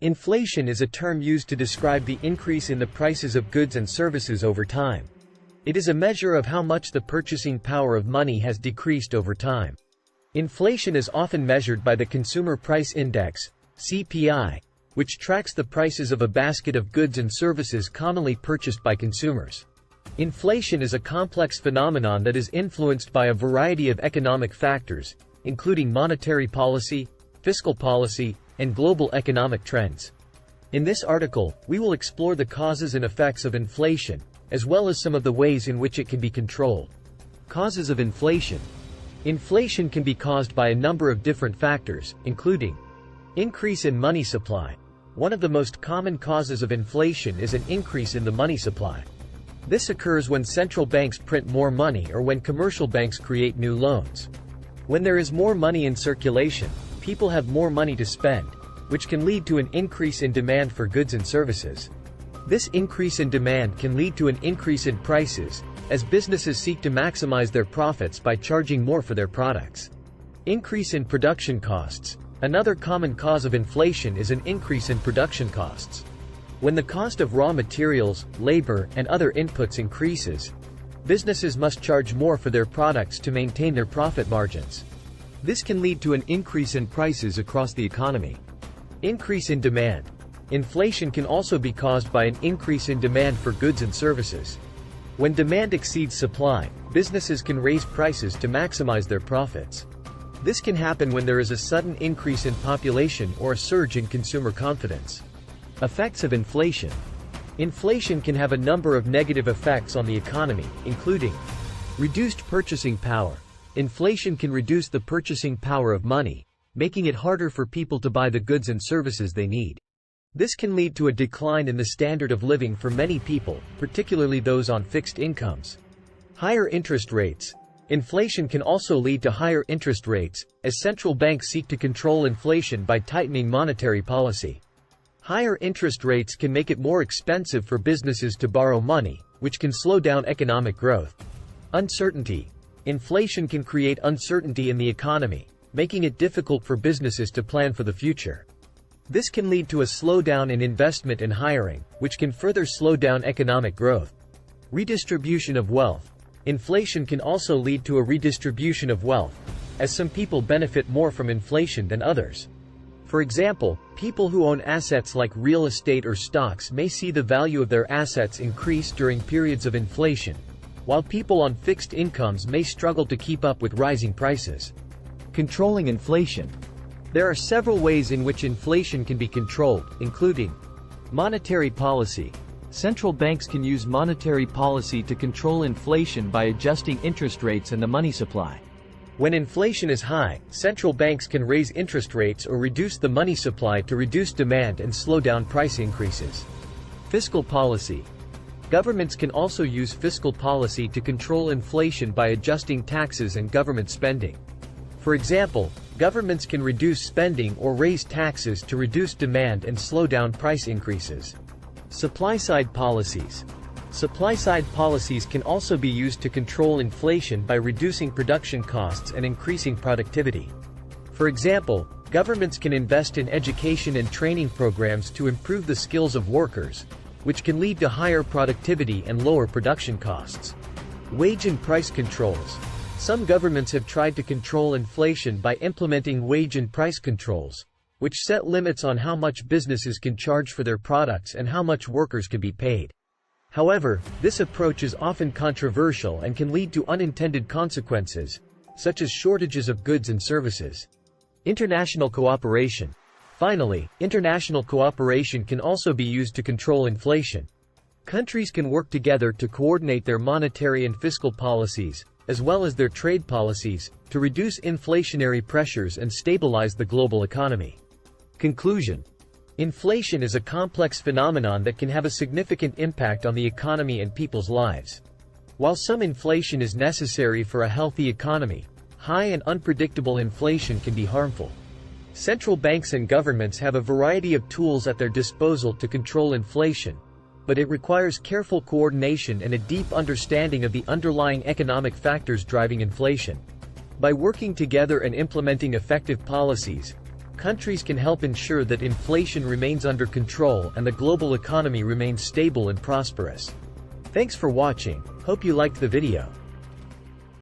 Inflation is a term used to describe the increase in the prices of goods and services over time. It is a measure of how much the purchasing power of money has decreased over time. Inflation is often measured by the Consumer Price Index, CPI, which tracks the prices of a basket of goods and services commonly purchased by consumers. Inflation is a complex phenomenon that is influenced by a variety of economic factors, including monetary policy, fiscal policy, and global economic trends. In this article, we will explore the causes and effects of inflation, as well as some of the ways in which it can be controlled. Causes of inflation. Inflation can be caused by a number of different factors, including increase in money supply. One of the most common causes of inflation is an increase in the money supply. This occurs when central banks print more money or when commercial banks create new loans. When there is more money in circulation, people have more money to spend, which can lead to an increase in demand for goods and services. This increase in demand can lead to an increase in prices, as businesses seek to maximize their profits by charging more for their products. Increase in production costs. Another common cause of inflation is an increase in production costs. When the cost of raw materials, labor, and other inputs increases, businesses must charge more for their products to maintain their profit margins. This can lead to an increase in prices across the economy. Increase in demand. Inflation can also be caused by an increase in demand for goods and services. When demand exceeds supply, businesses can raise prices to maximize their profits. This can happen when there is a sudden increase in population or a surge in consumer confidence. Effects of inflation. Inflation can have a number of negative effects on the economy, including reduced purchasing power. Inflation can reduce the purchasing power of money, making it harder for people to buy the goods and services they need. This can lead to a decline in the standard of living for many people, particularly those on fixed incomes. Higher interest rates. Inflation can also lead to higher interest rates, as central banks seek to control inflation by tightening monetary policy. Higher interest rates can make it more expensive for businesses to borrow money, which can slow down economic growth. Uncertainty. Inflation can create uncertainty in the economy, making it difficult for businesses to plan for the future. This can lead to a slowdown in investment and hiring, which can further slow down economic growth. Redistribution of wealth. Inflation can also lead to a redistribution of wealth, as some people benefit more from inflation than others. For example, people who own assets like real estate or stocks may see the value of their assets increase during periods of inflation, while people on fixed incomes may struggle to keep up with rising prices. Controlling inflation. There are several ways in which inflation can be controlled, including monetary policy. Central banks can use monetary policy to control inflation by adjusting interest rates and the money supply. When inflation is high, central banks can raise interest rates or reduce the money supply to reduce demand and slow down price increases. Fiscal policy. Governments can also use fiscal policy to control inflation by adjusting taxes and government spending. For example, governments can reduce spending or raise taxes to reduce demand and slow down price increases. Supply-side policies. Supply-side policies can also be used to control inflation by reducing production costs and increasing productivity. For example, governments can invest in education and training programs to improve the skills of workers, which can lead to higher productivity and lower production costs. Wage and price controls. Some governments have tried to control inflation by implementing wage and price controls, which set limits on how much businesses can charge for their products and how much workers can be paid. However, this approach is often controversial and can lead to unintended consequences, such as shortages of goods and services. International cooperation. Finally, international cooperation can also be used to control inflation. Countries can work together to coordinate their monetary and fiscal policies, as well as their trade policies, to reduce inflationary pressures and stabilize the global economy. Conclusion. Inflation is a complex phenomenon that can have a significant impact on the economy and people's lives. While some inflation is necessary for a healthy economy, high and unpredictable inflation can be harmful. Central banks and governments have a variety of tools at their disposal to control inflation, but it requires careful coordination and a deep understanding of the underlying economic factors driving inflation. By working together and implementing effective policies, countries can help ensure that inflation remains under control and the global economy remains stable and prosperous. Thanks for watching. Hope you liked the video.